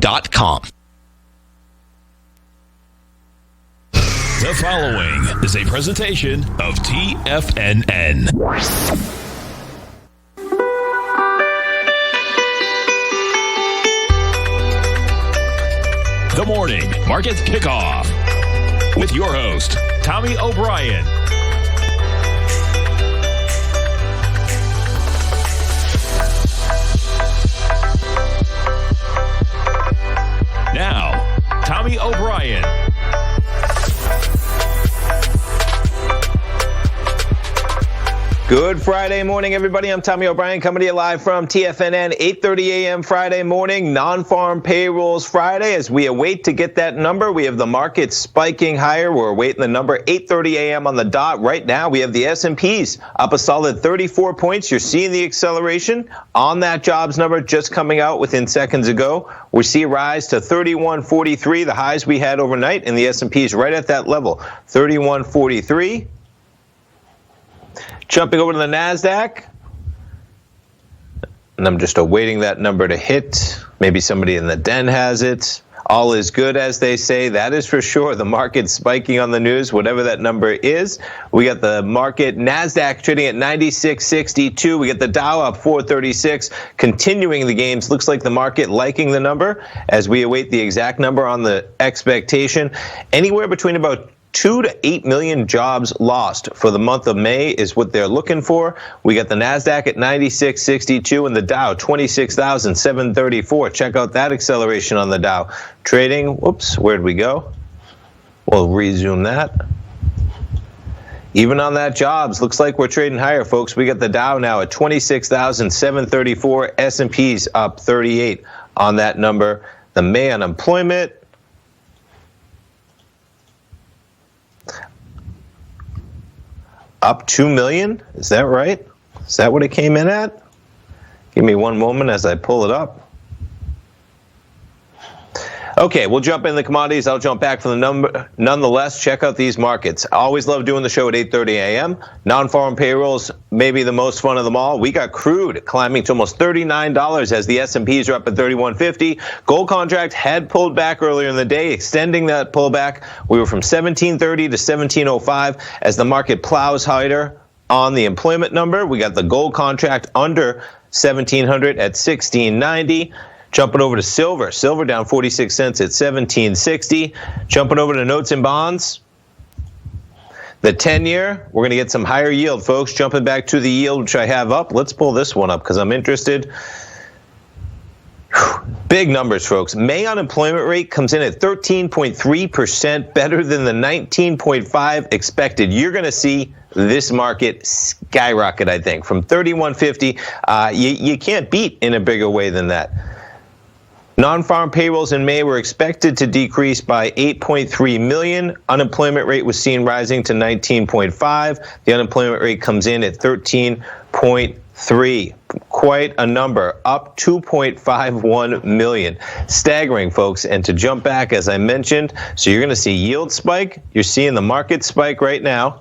TFNN.com. The following is a presentation of TFNN. The Morning Market Kickoff with your host, Tommy O'Brien. Now, Tommy O'Brien. Good Friday morning, everybody. I'm Tommy O'Brien coming to you live from TFNN, 8:30 a.m. Friday morning, non-farm payrolls Friday. As we await to get that number, we have the market spiking higher. We're awaiting the number 8:30 a.m. on the dot. Right now, we have the S&Ps up a solid 34 points. You're seeing the acceleration on that jobs number just coming out within seconds ago. We see a rise to 31.43, the highs we had overnight, and the S&Ps right at that level, 31.43. Jumping over to the NASDAQ, and I'm just awaiting that number to hit. Maybe somebody in the den has it. All is good, as they say. That is for sure. The market's spiking on the news, whatever that number is. We got the market, NASDAQ trading at 96.62. We got the Dow up 436, continuing the gains. Looks like the market liking the number as we await the exact number on the expectation. Anywhere between about 2 to 8 million jobs lost for the month of May is what they're looking for. We got the NASDAQ at 96.62 and the Dow 26,734. Check out that acceleration on the Dow. Trading, whoops, where'd we go? We'll resume that. Even on that jobs, looks like we're trading higher, folks. We got the Dow now at 26,734. S&P's up 38 on that number. The May unemployment, up 2 million? Is that right? Is that what it came in at? Give me one moment as I pull it up. Okay, we'll jump in the commodities. I'll jump back for the number. Nonetheless, check out these markets. I always love doing the show at 8:30 a.m. Non-farm payrolls, maybe the most fun of them all. We got crude climbing to almost $39 as the S&Ps are up at 31.50. Gold contract had pulled back earlier in the day, extending that pullback. We were from 17.30 to 17.05 as the market plows higher on the employment number. We got the gold contract under 1,700 at 16.90. Jumping over to silver. Silver down 46 cents at 17.60. Jumping over to notes and bonds. The 10-year, we're going to get some higher yield, folks. Jumping back to the yield, which I have up. Let's pull this one up because I'm interested. Big numbers, folks. May unemployment rate comes in at 13.3%, better than the 19.5 expected. You're going to see this market skyrocket, I think, from 31.50. You can't beat in a bigger way than that. Non-farm payrolls in May were expected to decrease by 8.3 million. Unemployment rate was seen rising to 19.5. The unemployment rate comes in at 13.3. Quite a number, up 2.51 million. Staggering, folks. And to jump back, as I mentioned, so you're going to see yield spike. You're seeing the market spike right now.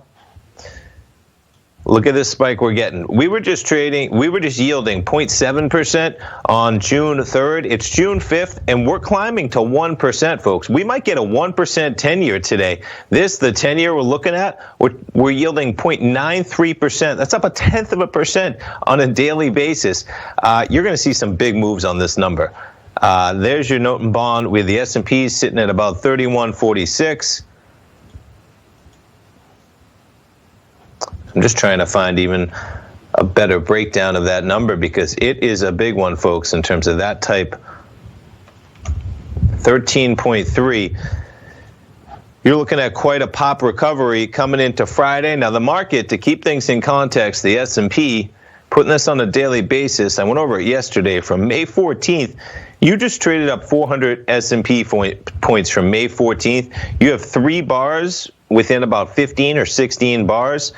Look at this spike we're getting. We were just yielding 0.7% on June 3rd. It's June 5th, and we're climbing to 1%, folks. We might get a 1% 10-year today. The 10-year we're looking at, we're yielding 0.93%. That's up 0.1% on a daily basis. You're going to see some big moves on this number. There's your note and bond with the S&P sitting at about 31.46. I'm just trying to find even a better breakdown of that number because it is a big one, folks, in terms of that type. 13.3. You're looking at quite a pop recovery coming into Friday. Now, the market, to keep things in context, the S&P, putting this on a daily basis, I went over it yesterday, from May 14th, you just traded up 400 S&P points from May 14th. You have 3 bars within about 15 or 16 bars.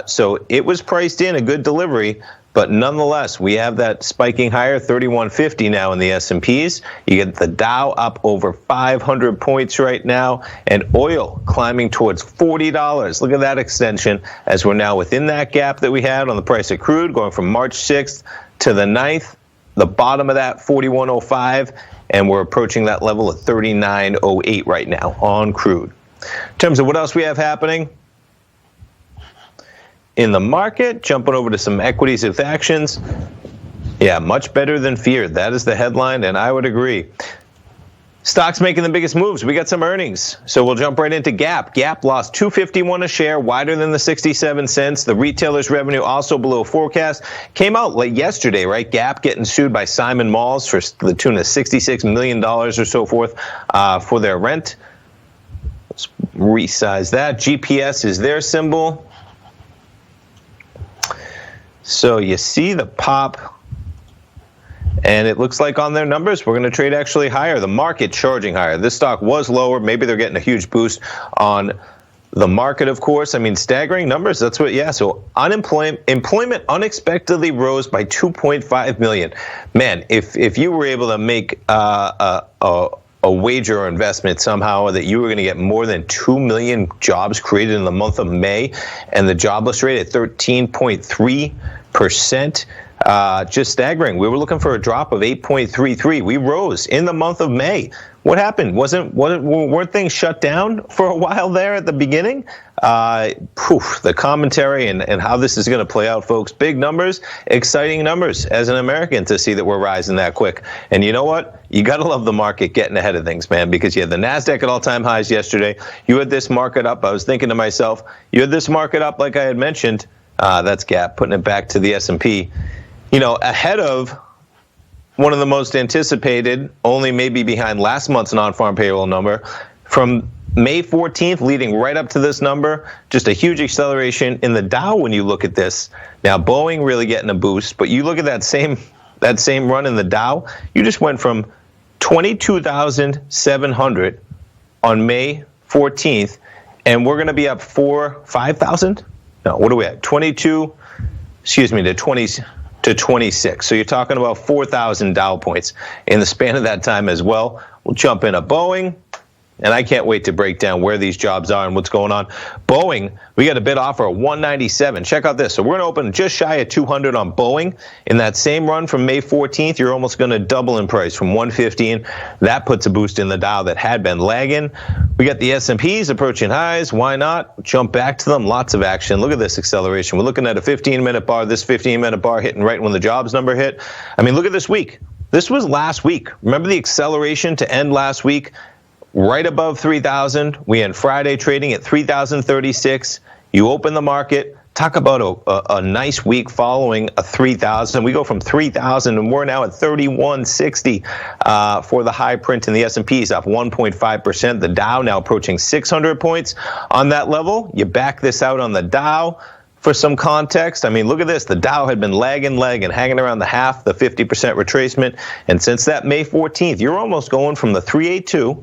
So it was priced in a good delivery, but nonetheless, we have that spiking higher, 31.50 now in the S&Ps. You get the Dow up over 500 points right now, and oil climbing towards $40. Look at that extension as we're now within that gap that we had on the price of crude, going from March 6th to the 9th. The bottom of that, 41.05, and we're approaching that level of 39.08 right now on crude. In terms of what else we have happening in the market, jumping over to some equities with actions. Yeah, much better than feared. That is the headline, and I would agree. Stocks making the biggest moves. We got some earnings, so we'll jump right into Gap. Gap lost $2.51 a share, wider than the 67 cents. The retailer's revenue also below forecast. Came out late yesterday, right? Gap getting sued by Simon Malls for the tune of $66 million or so forth for their rent. Let's resize that. GPS is their symbol. So you see the pop. And it looks like on their numbers, we're going to trade actually higher. The market charging higher. This stock was lower. Maybe they're getting a huge boost on the market, of course. I mean, staggering numbers. That's what, yeah. So employment unexpectedly rose by 2.5 million. Man, if you were able to make a wager or investment somehow that you were going to get more than 2 million jobs created in the month of May, and the jobless rate at 13.3%. Just staggering. We were looking for a drop of 8.33. We rose in the month of May. What happened? Weren't things shut down for a while there at the beginning? The commentary and how this is going to play out, folks. Big numbers, exciting numbers as an American to see that we're rising that quick. And you know what? You got to love the market getting ahead of things, man, because you had the NASDAQ at all-time highs yesterday. You had this market up. I was thinking to myself, you had this market up like I had mentioned. That's Gap, putting it back to the S&P. You know, ahead of one of the most anticipated, only maybe behind last month's non-farm payroll number, from May 14th leading right up to this number, just a huge acceleration in the Dow when you look at this. Now, Boeing really getting a boost, but you look at that same run in the Dow, you just went from 22,700 on May 14th, and we're going to be up 5,000? No, what are we at? 22, to 26. So you're talking about 4,000 Dow points in the span of that time as well. We'll jump into Boeing, and I can't wait to break down where these jobs are and what's going on. Boeing, we got a bid offer of 197. Check out this. So we're going to open just shy of 200 on Boeing. In that same run from May 14th, you're almost going to double in price from 115. That puts a boost in the Dow that had been lagging. We got the S&Ps approaching highs. Why not? Jump back to them. Lots of action. Look at this acceleration. We're looking at a 15-minute bar. This 15-minute bar hitting right when the jobs number hit. I mean, look at this week. This was last week. Remember the acceleration to end last week? Right above 3,000. We end Friday trading at 3,036. You open the market. Talk about a nice week following a 3,000. We go from 3,000 and we're now at 3,160 for the high print in the S&Ps, up 1.5%. The Dow now approaching 600 points on that level. You back this out on the Dow. For some context, I mean, look at this. The Dow had been lagging, hanging around the 50% retracement. And since that May 14th, you're almost going from the 382,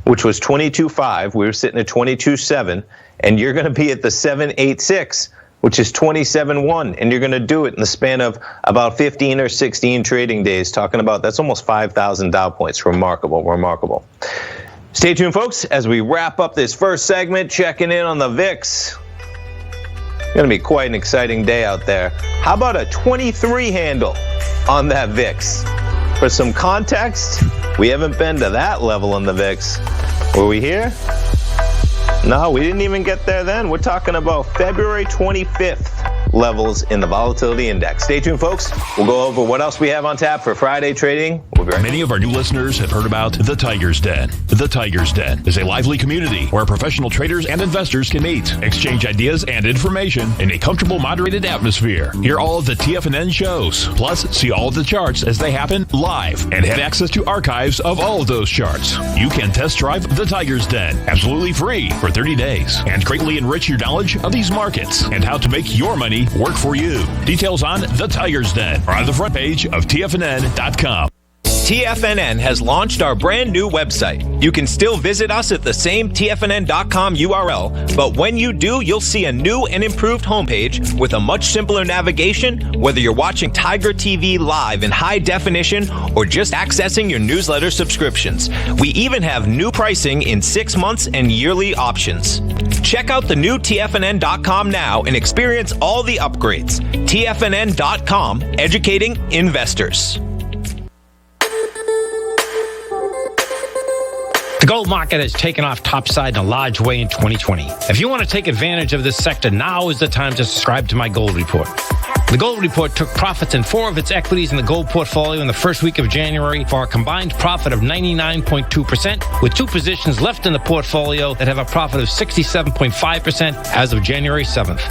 which was 22.5. We were sitting at 22.7, and you're going to be at the 786, which is 27.1, and you're going to do it in the span of about 15 or 16 trading days. Talking about that's almost 5,000 Dow points. Remarkable, remarkable. Stay tuned, folks, as we wrap up this first segment, checking in on the VIX. Going to be quite an exciting day out there. How about a 23 handle on that VIX? For some context, we haven't been to that level on the VIX. Were we here? No, we didn't even get there then. We're talking about February 25th levels in the volatility index. Stay tuned, folks. We'll go over what else we have on tap for Friday trading. We'll be right back. Many of our new listeners have heard about The Tiger's Den. The Tiger's Den is a lively community where professional traders and investors can meet, exchange ideas and information in a comfortable, moderated atmosphere. Hear all of the TFNN shows, plus see all of the charts as they happen live and have access to archives of all of those charts. You can test drive The Tiger's Den absolutely free for 30 days and greatly enrich your knowledge of these markets and how to make your money work for you. Details on The Tiger's Den are on the front page of TFNN.com. TFNN has launched our brand new website. You can still visit us at the same TFNN.com URL, but when you do, you'll see a new and improved homepage with a much simpler navigation, whether you're watching Tiger TV live in high definition or just accessing your newsletter subscriptions. We even have new pricing in 6 months and yearly options. Check out the new TFNN.com now and experience all the upgrades. TFNN.com, educating investors. The gold market has taken off topside in a large way in 2020. If you want to take advantage of this sector, now is the time to subscribe to my gold report. The gold report took profits in 4 of its equities in the gold portfolio in the first week of January for a combined profit of 99.2%, with 2 positions left in the portfolio that have a profit of 67.5% as of January 7th.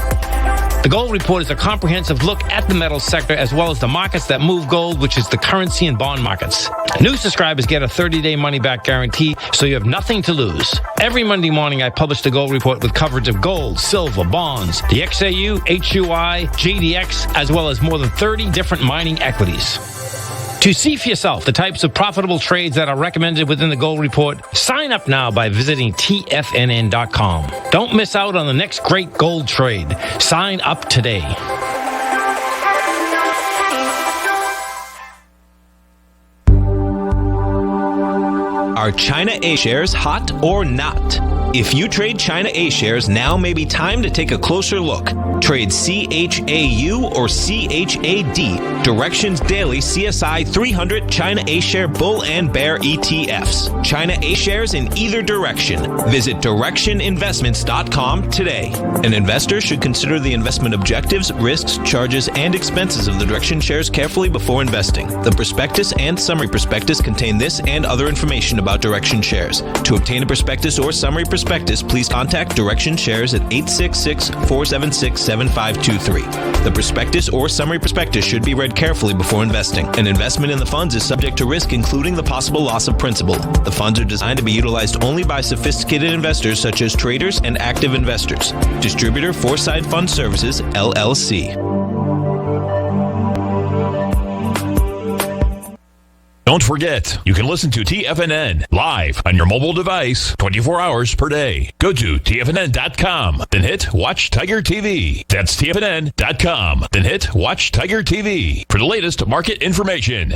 The gold report is a comprehensive look at the metals sector as well as the markets that move gold, which is the currency and bond markets. New subscribers get a 30-day money-back guarantee, so you have nothing to lose. Every Monday morning, I publish the gold report with coverage of gold, silver, bonds, the XAU, HUI, GDX, as well as more than 30 different mining equities. To see for yourself the types of profitable trades that are recommended within the gold report, sign up now by visiting TFNN.com. Don't miss out on the next great gold trade. Sign up today. Are China A shares hot or not? If you trade China A shares, now may be time to take a closer look. Trade CHAU or CHAD, Directions Daily CSI 300 China A Share Bull and Bear ETFs. China A shares in either direction. Visit directioninvestments.com today. An investor should consider the investment objectives, risks, charges, and expenses of the Direction shares carefully before investing. The prospectus and summary prospectus contain this and other information about Direction shares. To obtain a prospectus or summary prospectus, please contact Direction shares at 866-476-7523. The prospectus or summary prospectus should be read carefully before investing. An investment in the funds is subject to risk, including the possible loss of principal. The funds are designed to be utilized only by sophisticated investors such as traders and active investors. Distributor Foreside Fund Services, LLC. Don't forget, you can listen to TFNN live on your mobile device 24 hours per day. Go to TFNN.com, then hit Watch Tiger TV. That's TFNN.com, then hit Watch Tiger TV for the latest market information.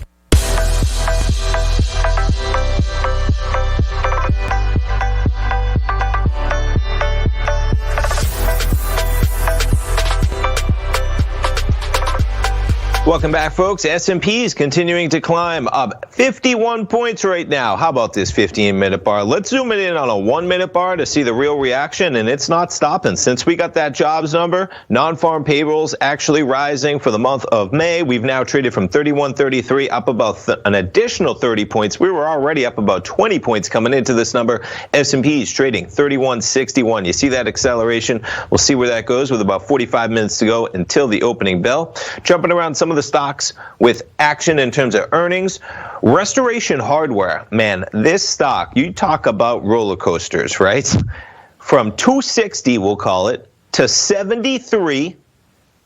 Welcome back, folks. S&P is continuing to climb, up 51 points right now. How about this 15-minute bar? Let's zoom it in on a 1-minute bar to see the real reaction, and it's not stopping. Since we got that jobs number, non-farm payrolls actually rising for the month of May. We've now traded from 31.33 up about an additional 30 points. We were already up about 20 points coming into this number. S&P is trading 31.61. You see that acceleration? We'll see where that goes with about 45 minutes to go until the opening bell. Jumping around some of the stocks with action in terms of earnings. Restoration Hardware, man, this stock, you talk about roller coasters, right? From 260, we'll call it, to 73.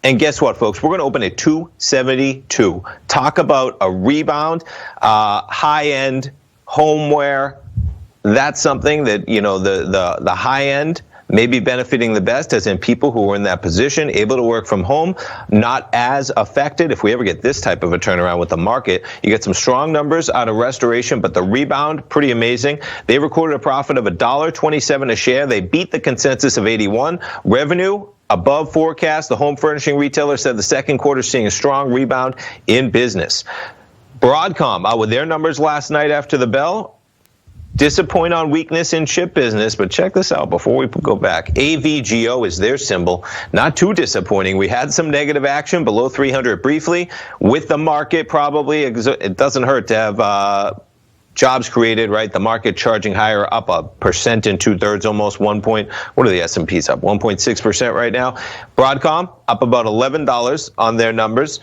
And guess what, folks? We're going to open at 272. Talk about a rebound, high-end homeware. That's something that, you know, the high-end may be benefiting the best, as in people who are in that position, able to work from home, not as affected. If we ever get this type of a turnaround with the market, you get some strong numbers out of Restoration, but the rebound, pretty amazing. They recorded a profit of $1.27 a share. They beat the consensus of 81. Revenue above forecast. The home furnishing retailer said the second quarter seeing a strong rebound in business. Broadcom, out with their numbers last night after the bell. Disappoint on weakness in chip business, but check this out before we go back. AVGO is their symbol. Not too disappointing. We had some negative action below 300 briefly. With the market, probably it doesn't hurt to have jobs created, right? The market charging higher, up 1% and 2/3, almost 1 point. What are the S&Ps up? 1.6% right now. Broadcom up about $11 on their numbers.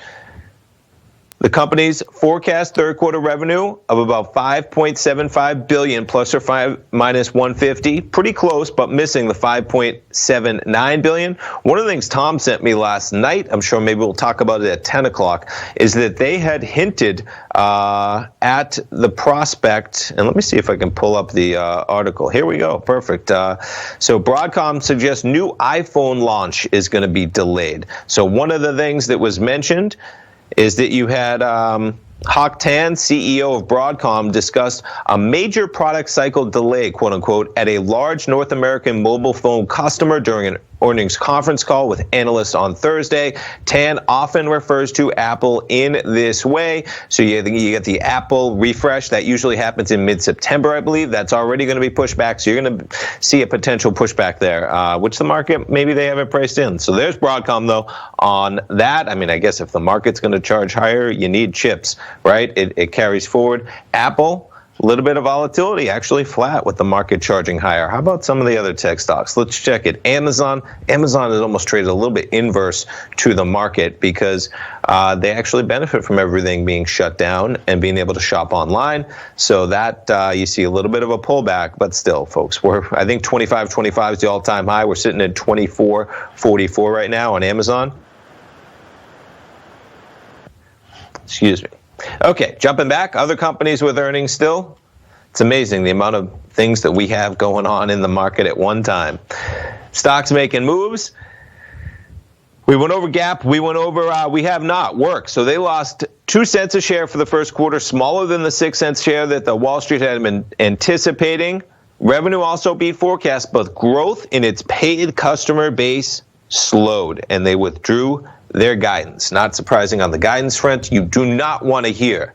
The company's forecast third quarter revenue of about $5.75 billion plus or minus 150. Pretty close, but missing the $5.79 billion. One of the things Tom sent me last night, I'm sure maybe we'll talk about it at 10 o'clock, is that they had hinted at the prospect, and let me see if I can pull up the article. Here we go. Perfect. So Broadcom suggests new iPhone launch is going to be delayed. So one of the things that was mentioned is that you had Hock Tan, CEO of Broadcom, discussed a major product cycle delay, quote unquote, at a large North American mobile phone customer during an earnings conference call with analysts on Thursday. Tan often refers to Apple in this way. So you get the Apple refresh that usually happens in mid-September, I believe. That's already going to be pushed back. So you're going to see a potential pushback there, which the market, maybe they haven't priced in. So there's Broadcom, though, on that. I mean, I guess if the market's going to charge higher, you need chips, right? It carries forward. Apple, a little bit of volatility, actually flat with the market charging higher. How about some of the other tech stocks? Let's check it. Amazon is almost traded a little bit inverse to the market because they actually benefit from everything being shut down and being able to shop online. So that you see a little bit of a pullback, but still, folks, I think 25.25 is the all-time high. We're sitting at 24.44 right now on Amazon. Excuse me. Okay, jumping back, other companies with earnings still. It's amazing the amount of things that we have going on in the market at one time. Stocks making moves. We went over Gap. We went over, we have not, Work. So they lost 2 cents a share for the first quarter, smaller than the 6 cents share that the Wall Street had been anticipating. Revenue also beat forecast, but growth in its paid customer base slowed, and they withdrew their guidance. Not surprising on the guidance front. You do not want to hear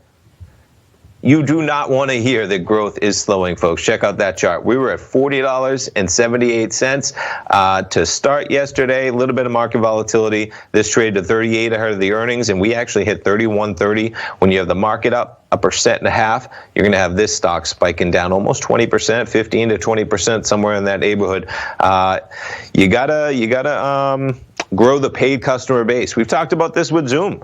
that growth is slowing, folks. Check out that chart. We were at $40.78 to start yesterday. A little bit of market volatility. This traded to 38 ahead of the earnings, and we actually hit 31.30. When you have the market up 1.5%, you're going to have this stock spiking down almost 20%, 15 to 20%, somewhere in that neighborhood. You gotta grow the paid customer base. We've talked about this with Zoom.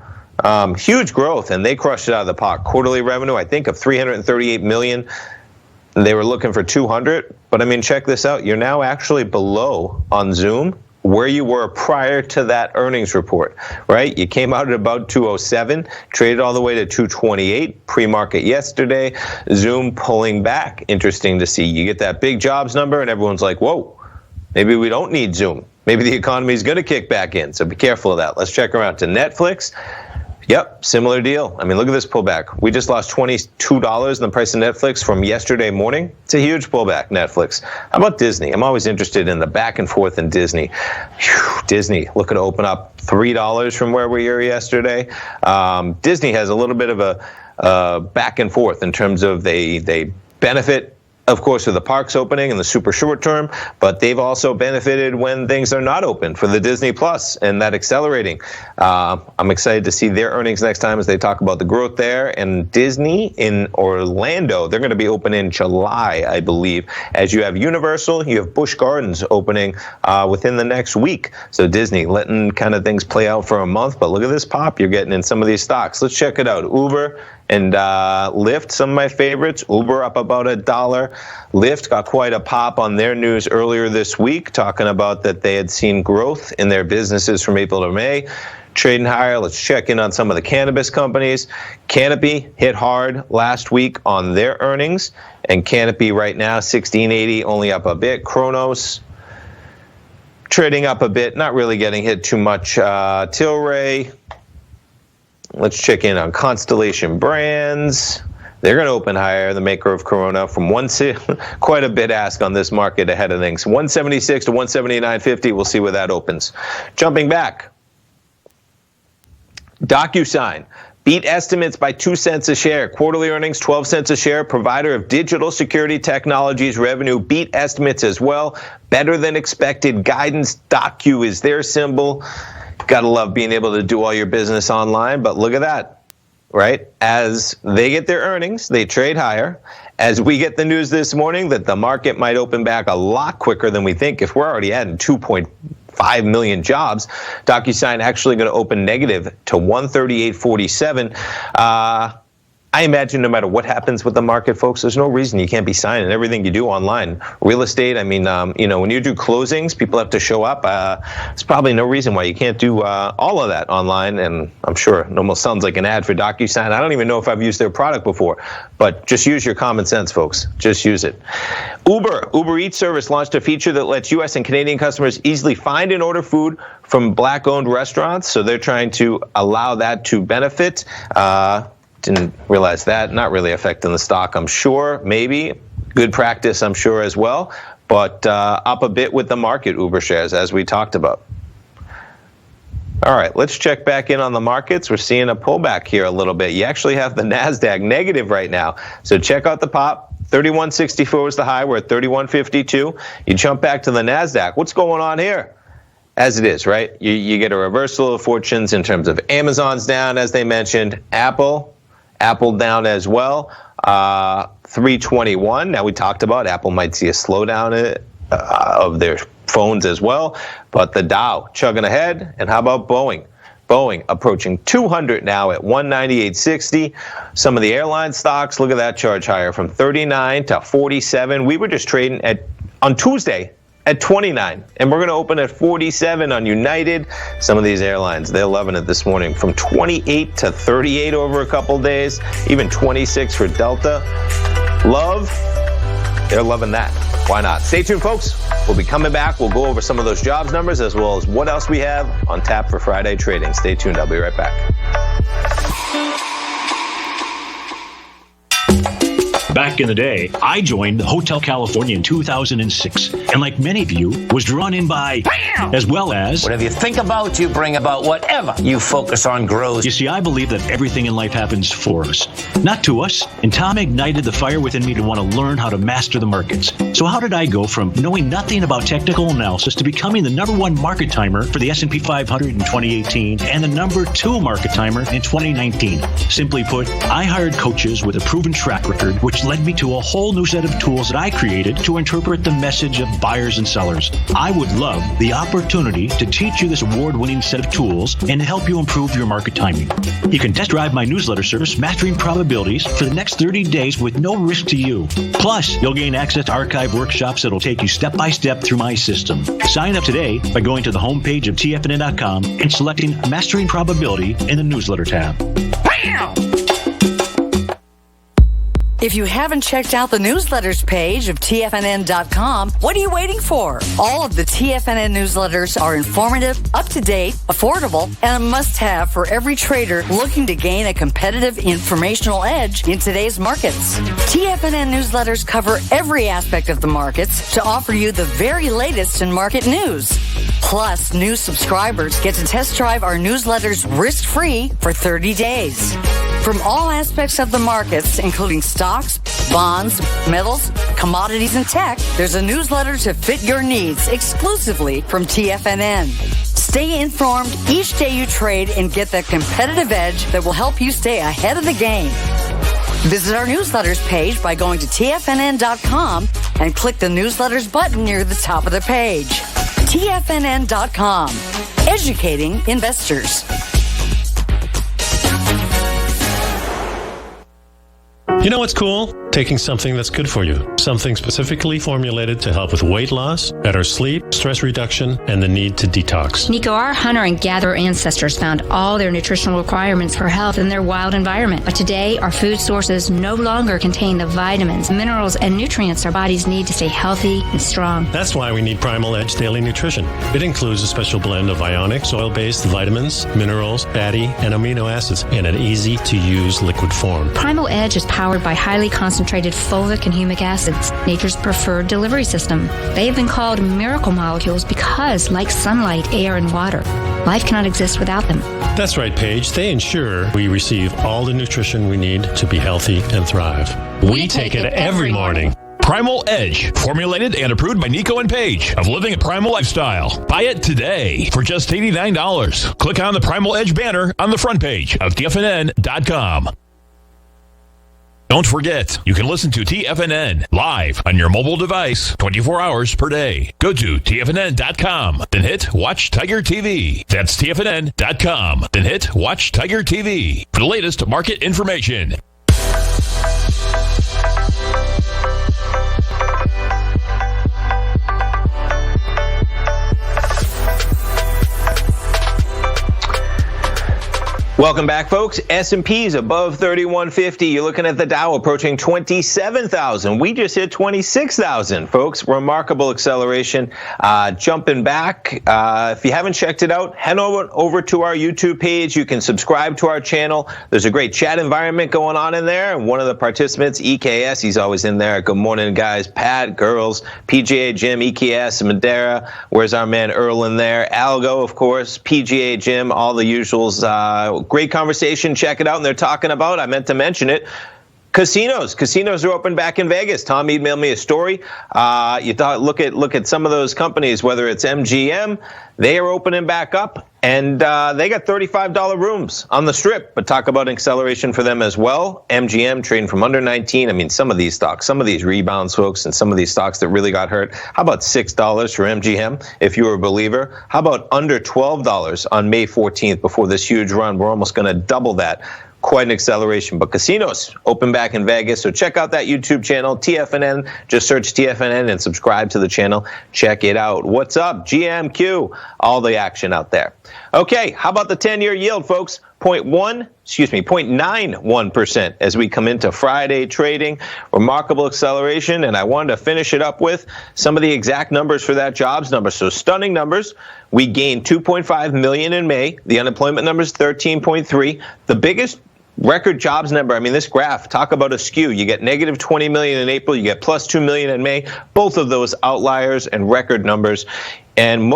Huge growth, and they crushed it out of the park. Quarterly revenue, I think, of $338 million. They were looking for 200, but I mean, check this out. You're now actually below on Zoom where you were prior to that earnings report, right? You came out at about 207, traded all the way to 228 pre-market yesterday. Zoom pulling back. Interesting to see. You get that big jobs number, and everyone's like, whoa, maybe we don't need Zoom. Maybe the economy is going to kick back in, so be careful of that. Let's check around to Netflix. Yep, similar deal. I mean, look at this pullback. We just lost $22 in the price of Netflix from yesterday morning. It's a huge pullback, Netflix. How about Disney? I'm always interested in the back and forth in Disney. Disney looking to open up $3 from where we were yesterday. Disney has a little bit of a back and forth in terms of they benefit, of course, with the parks opening in the super short term, but they've also benefited when things are not open for the Disney Plus and that accelerating. I'm excited to see their earnings next time as they talk about the growth there. And Disney in Orlando, they're going to be open in July, I believe. As you have Universal, you have Busch Gardens opening within the next week. So Disney letting kind of things play out for a month, but look at this pop you're getting in some of these stocks. Let's check it out. Uber and Lyft, some of my favorites. Uber up about $1. Lyft got quite a pop on their news earlier this week, talking about that they had seen growth in their businesses from April to May. Trading higher. Let's check in on some of the cannabis companies. Canopy hit hard last week on their earnings, and Canopy right now, $16.80, only up a bit. Kronos trading up a bit, not really getting hit too much. Tilray. Let's check in on Constellation Brands. They're going to open higher, the maker of Corona, from quite a bid ask on this market ahead of things. 176 to 179.50. We'll see where that opens. Jumping back. DocuSign beat estimates by 2 cents a share. Quarterly earnings, 12 cents a share. Provider of digital security technologies revenue beat estimates as well. Better than expected guidance. Docu is their symbol. Gotta love being able to do all your business online, but look at that, right? As they get their earnings, they trade higher. As we get the news this morning that the market might open back a lot quicker than we think, if we're already adding 2.5 million jobs, DocuSign actually going to open negative to 138.47. I imagine no matter what happens with the market, folks, there's no reason you can't be signing everything you do online. Real estate, I mean, when you do closings, people have to show up. There's probably no reason why you can't do all of that online. And I'm sure it almost sounds like an ad for DocuSign. I don't even know if I've used their product before, but just use your common sense, folks. Just use it. Uber Eats service launched a feature that lets U.S. and Canadian customers easily find and order food from Black-owned restaurants. So they're trying to allow that to benefit. Didn't realize that. Not really affecting the stock, I'm sure. Maybe. Good practice, I'm sure, as well. but up a bit with the market, Uber shares, as we talked about. All right, let's check back in on the markets. We're seeing a pullback here a little bit. You actually have the NASDAQ negative right now. So check out the pop. 3164 is the high. We're at 3152. You jump back to the NASDAQ. What's going on here? As it is, right? You get a reversal of fortunes in terms of Amazon's down, as they mentioned. Apple down as well. 321. Now, we talked about Apple might see a slowdown of their phones as well, but the Dow chugging ahead. And how about Boeing? Boeing approaching 200 now at 198.60. Some of the airline stocks, look at that charge higher from 39 to 47. We were just trading on Tuesday at 29, and we're going to open at 47 on United. Some of these airlines, they're loving it this morning, from 28 to 38 over a couple days, even 26 for Delta. They're loving that. Why not? Stay tuned, folks. We'll be coming back. We'll go over some of those jobs numbers as well as what else we have on tap for Friday trading. Stay tuned. I'll be right back. Back in the day, I joined Hotel California in 2006, and like many of you, was drawn in by, as well as, whatever you think about, you bring about. Whatever you focus on grows. You see, I believe that everything in life happens for us, not to us, and Tom ignited the fire within me to want to learn how to master the markets. So how did I go from knowing nothing about technical analysis to becoming the #1 market timer for the S&P 500 in 2018 and the #2 market timer in 2019? Simply put, I hired coaches with a proven track record, which led me to a whole new set of tools that I created to interpret the message of buyers and sellers. I would love the opportunity to teach you this award-winning set of tools and to help you improve your market timing. You can test drive my newsletter service, Mastering Probabilities, for the next 30 days with no risk to you. Plus, you'll gain access to archive workshops that'll take you step by step through my system. Sign up today by going to the homepage of TFNN.com and selecting Mastering Probability in the newsletter tab. Bam! If you haven't checked out the newsletters page of TFNN.com, what are you waiting for? All of the TFNN newsletters are informative, up-to-date, affordable, and a must-have for every trader looking to gain a competitive informational edge in today's markets. TFNN newsletters cover every aspect of the markets to offer you the very latest in market news. Plus, new subscribers get to test drive our newsletters risk-free for 30 days. From all aspects of the markets, including stocks, bonds, metals, commodities, and tech, there's a newsletter to fit your needs exclusively from TFNN. Stay informed each day you trade and get that competitive edge that will help you stay ahead of the game. Visit our newsletters page by going to TFNN.com and click the newsletters button near the top of the page. TFNN.com, educating investors. You know what's cool? Taking something that's good for you. Something specifically formulated to help with weight loss, better sleep, stress reduction, and the need to detox. Nico, our hunter and gatherer ancestors found all their nutritional requirements for health in their wild environment. But today, our food sources no longer contain the vitamins, minerals, and nutrients our bodies need to stay healthy and strong. That's why we need Primal Edge Daily Nutrition. It includes a special blend of ionic, soil-based vitamins, minerals, fatty, and amino acids in an easy-to-use liquid form. Primal Edge is powered by highly concentrated fulvic and humic acids, nature's preferred delivery system. They have been called miracle molecules because, like sunlight, air, and water, life cannot exist without them. That's right, Paige. They ensure we receive all the nutrition we need to be healthy and thrive. We take it every morning. Primal Edge, formulated and approved by Nico and Paige of Living a Primal Lifestyle. Buy it today for just $89. Click on the Primal Edge banner on the front page of TFNN.com. Don't forget, you can listen to TFNN live on your mobile device 24 hours per day. Go to TFNN.com, then hit Watch Tiger TV. That's TFNN.com, then hit Watch Tiger TV for the latest market information. Welcome back, folks. S&P's above 3150. You're looking at the Dow approaching 27,000. We just hit 26,000, folks. Remarkable acceleration. Jumping back. If you haven't checked it out, head over to our YouTube page. You can subscribe to our channel. There's a great chat environment going on in there. And one of the participants, EKS, he's always in there. Good morning, guys. Pat, girls, PGA Jim, EKS, Madeira. Where's our man Earl in there? Algo, of course, PGA Jim, all the usuals. Great conversation. Check it out. And they're talking about, I meant to mention it, casinos. Casinos are open back in Vegas. Tom emailed me a story. Look at some of those companies, whether it's MGM, they are opening back up, and they got $35 rooms on the Strip. But talk about acceleration for them as well. MGM trading from under 19. I mean, some of these stocks, some of these rebounds, folks, and some of these stocks that really got hurt. How about $6 for MGM if you were a believer? How about under $12 on May 14th before this huge run? We're almost going to double that. Quite an acceleration, but casinos open back in Vegas. So check out that YouTube channel, TFNN. Just search TFNN and subscribe to the channel. Check it out. What's up? GMQ. All the action out there. Okay, how about the 10-year yield, folks? 0.91% as we come into Friday trading. Remarkable acceleration, and I wanted to finish it up with some of the exact numbers for that jobs number. So stunning numbers. We gained 2.5 million in May. The unemployment number is 13.3. The biggest record jobs number, I mean, this graph, talk about a skew. You get negative 20 million in April, you get plus 2 million in May. Both of those outliers and record numbers. And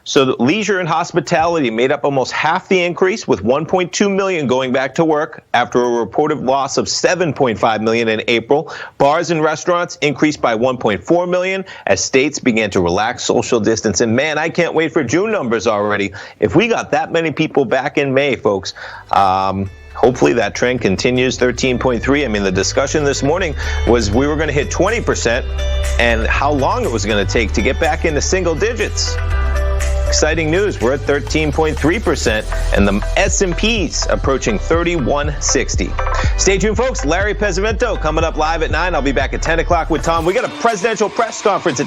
so leisure and hospitality made up almost half the increase, with 1.2 million going back to work after a reported loss of 7.5 million in April. Bars and restaurants increased by 1.4 million as states began to relax social distance. And man, I can't wait for June numbers already. If we got that many people back in May, folks, hopefully that trend continues. 13.3. I mean, the discussion this morning was we were going to hit 20% and how long it was going to take to get back into single digits. Exciting news. We're at 13.3%, and the S&P's approaching 3160. Stay tuned, folks. Larry Pesavento coming up live at 9. I'll be back at 10 o'clock with Tom. We got a presidential press conference at